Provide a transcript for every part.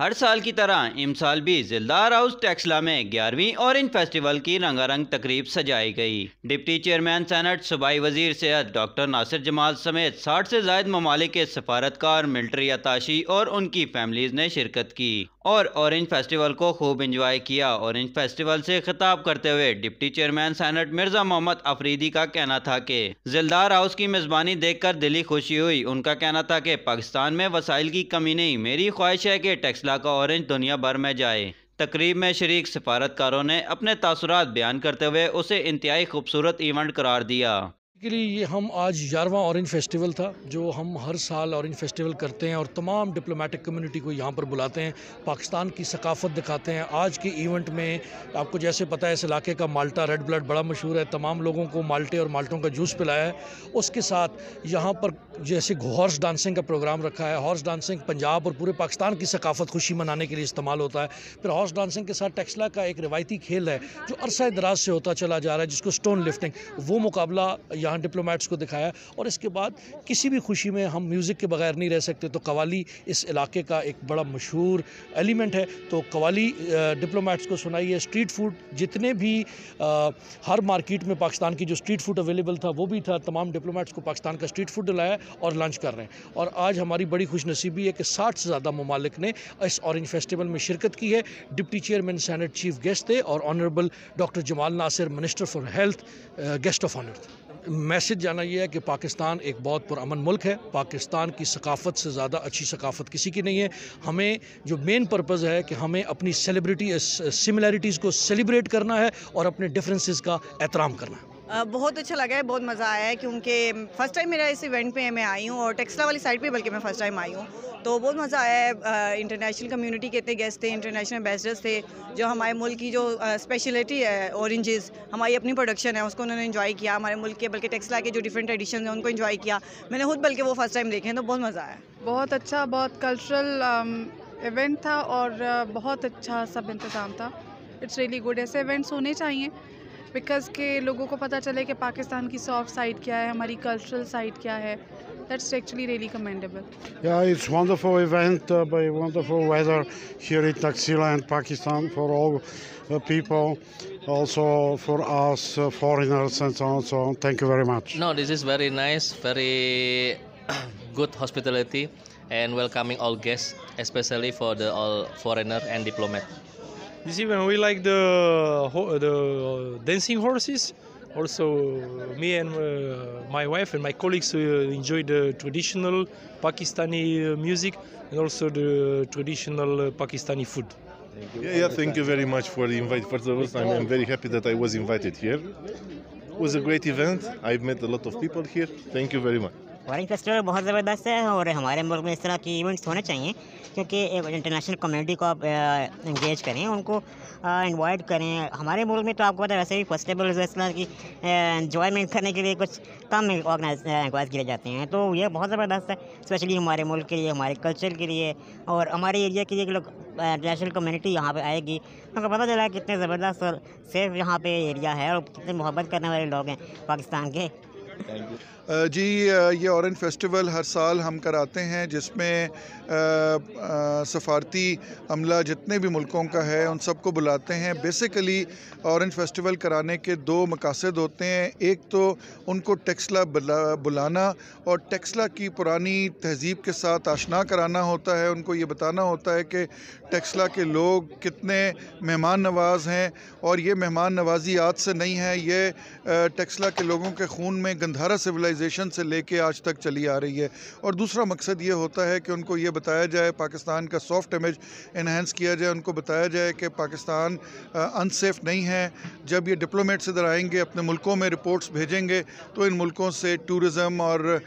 हर साल की तरह इस साल भी जिलदार हाउस टेक्सला में 11वीं ऑरेंज फेस्टिवल की रंगारंग तकरीब सजाई गई। डिप्टी चेयरमैन सेनेट सूबाई वजीर सेहत डॉक्टर नासिर जमाल समेत 60 से ज्यादा ममालिक के सफारतकार, मिलिट्री अताशी और उनकी फैमिलीज ने शिरकत की और ऑरेंज फेस्टिवल को खूब इंजॉय किया। ऑरेंज फेस्टिवल से खिताब करते हुए deputy chairman senate Mirza Mohammad Afridi का कहना था कि जिलदार हाउस की मेजबानी देखकर दिली खुशी हुई। उनका कहना था कि पाकिस्तान में वसाइल की कमी नहीं, मेरी ख्वाहिश है कि टेक्सला का ऑरेंज दुनिया भर में जाए। तकरीब में शरीक सफारतकारों ने अपने तासुरात बयान करते हुए उसे इंतहाई खूबसूरत इवेंट करार दिया। के लिए ये हम आज 11वां ऑरेंज फेस्टिवल था जो हम हर साल ऑरेंज फेस्टिवल करते हैं और तमाम डिप्लोमेटिक कम्युनिटी को यहाँ पर बुलाते हैं, पाकिस्तान की सकाफ़त दिखाते हैं। आज के इवेंट में आपको जैसे पता है इस इलाके का माल्टा रेड ब्लड बड़ा मशहूर है, तमाम लोगों को माल्टे और माल्टों का जूस पिलाया है। उसके साथ यहाँ पर जैसे हॉर्स डांसिंग का प्रोग्राम रखा है। हॉर्स डांसिंग पंजाब और पूरे पाकिस्तान की सकाफ़त खुशी मनाने के लिए इस्तेमाल होता है। फिर हॉर्स डांसिंग के साथ टेक्सला का एक रिवायती खेल है जो अरसा दराज से होता चला जा रहा है, जिसको स्टोन लिफ्टिंग, वो मुकाबला यहाँ डिप्लोमेट्स को दिखाया। और इसके बाद किसी भी खुशी में हम म्यूज़िक के बगैर नहीं रह सकते, तो कवाली इस इलाके का एक बड़ा मशहूर एलिमेंट है, तो कवाली डिप्लोमेट्स को सुनाई है। स्ट्रीट फूड जितने भी हर मार्केट में पाकिस्तान की जो स्ट्रीट फूड अवेलेबल था वो भी था, तमाम डिप्लोमेट्स को पाकिस्तान का स्ट्रीट फूड दिलाया और लंच कर रहे हैं। और आज हमारी बड़ी खुशनसीबी है कि 60 से ज़्यादा ममालिक ने इस ऑरेंज फेस्टिवल में शिरकत की है। Deputy chairman senate chief guest थे और honourable doctor Jamal Nasir minister for health guest of honour थे। मैसेज जाना यह है कि पाकिस्तान एक बहुत पुरअमन मुल्क है। पाकिस्तान की सकाफ़त से ज़्यादा अच्छी सकाफ़त किसी की नहीं है। हमें जो मेन पर्पज़ है कि हमें अपनी सिमिलैरिटीज़ को सेलिब्रेट करना है और अपने डिफरेंसेस का एहतराम करना है। बहुत अच्छा लगा है, बहुत मज़ा आया है क्योंकि फ़र्स्ट टाइम मेरा इस इवेंट पे मैं आई हूँ और टेक्सला वाली साइड पे बल्कि मैं फ़र्स्ट टाइम आई हूँ, तो बहुत मज़ा आया है। इंटरनेशनल कम्युनिटी के इतने गेस्ट थे, इंटरनेशनल एम्बेसडर्स थे, जो हमारे मुल्क की जो स्पेशलिटी है ऑरेंजेस, हमारी अपनी प्रोडक्शन है, उसको उन्होंने इन्जॉय किया। हमारे मुल्क के बल्कि टेक्सला के जो डिफरेंट एडिशन हैं उनको इन्जॉय किया। मैंने खुद बल्कि वो फ़र्स्ट टाइम देखे हैं, तो बहुत मज़ा आया। बहुत अच्छा, बहुत कल्चरल इवेंट था और बहुत अच्छा सब इंतज़ाम था। It's really good. ऐसे इवेंट्स होने चाहिए बिकॉज़ के लोगों को पता चले कि पाकिस्तान की सॉफ्ट साइड क्या है, हमारी कल्चरल साइड क्या है। That's actually really commendable. Yeah, it's wonderful event by wonderful weather here in Taxila and Pakistan for all people, also for us foreigners and so on. So thank you very much. No, this is very nice, very good hospitality and welcoming all guests, especially for the all foreigner and diplomat. This event we like the dancing horses. Also, me and my wife and my colleagues enjoy the traditional Pakistani music and also the traditional Pakistani food. Thank you very much for the invite. First of all, I'm very happy that I was invited here. It was a great event. I've met a lot of people here. Thank you very much. Orange festival बहुत ज़बरदस्त है और हमारे मुल्क में इस तरह के इवेंट्स होने चाहिए क्योंकि एक इंटरनेशनल कम्युनिटी को आप इंगेज करें, उनको इनवाइट करें। हमारे मुल्क में तो आपको पता है वैसे भी फेस्टिवल इस तरह की एंजॉयमेंट करने के लिए कुछ कम ऑर्गेनाइज किए जाते हैं, तो ये बहुत ज़बरदस्त है, स्पेशली हमारे मुल्क के लिए, हमारे कल्चर के लिए और हमारे एरिया के लिए। लोग इंटरनेशनल कम्युनिटी यहाँ पे आएगी, उनको पता चला कितने ज़बरदस्त और सेफ यहाँ पे एरिया है और कितने मोहब्बत करने वाले लोग हैं पाकिस्तान के। जी, ये ऑरेंज फेस्टिवल हर साल हम कराते हैं जिसमें सफारती अमला जितने भी मुल्कों का है उन सबको बुलाते हैं। बेसिकली ऑरेंज फेस्टिवल कराने के दो मकासद होते हैं। एक तो उनको टेक्सला बुलाना और टेक्सला की पुरानी तहज़ीब के साथ आशना कराना होता है। उनको ये बताना होता है कि टेक्सला के लोग कितने मेहमान नवाज़ हैं और ये मेहमान नवाजी आज से नहीं है, ये टेक्सला के लोगों के खून में गंधारा सिविलाइजेशन से लेके आज तक चली आ रही है। और दूसरा मकसद ये होता है कि उनको ये बताया जाए, पाकिस्तान का सॉफ्ट इमेज इन्हेंस किया जाए, उनको बताया जाए कि पाकिस्तान अनसेफ नहीं है। जब ये डिप्लोमेट्स इधर आएंगे, अपने मुल्कों में रिपोर्ट्स भेजेंगे, तो इन मुल्कों से टूरिज़म और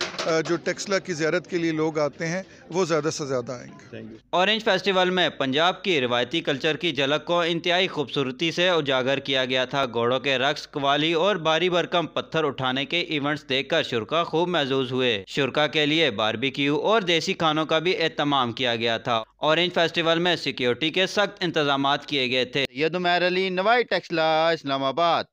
जो टेक्सला की ज़ियारत के लिए लोग आते हैं वो ज़्यादा से ज़्यादा आएंगे। ऑरेंज फेस्टिवल में पंजाब की रिवायती कल्चर की झलक को इंतहाई खूबसूरती से उजागर किया गया था। घोड़ों के रक्स, कवाली और भारी भरकम पत्थर उठाने के इवेंट्स देखकर शुरा खूब महजूज हुए। शुरा के लिए बारबेक्यू और देसी खानों का भी एहतमाम किया गया था। ऑरेंज फेस्टिवल में सिक्योरिटी के सख्त इंतजाम किए गए थे। यदुमैर अली, नवाई टेक्सला, इस्लामाबाद।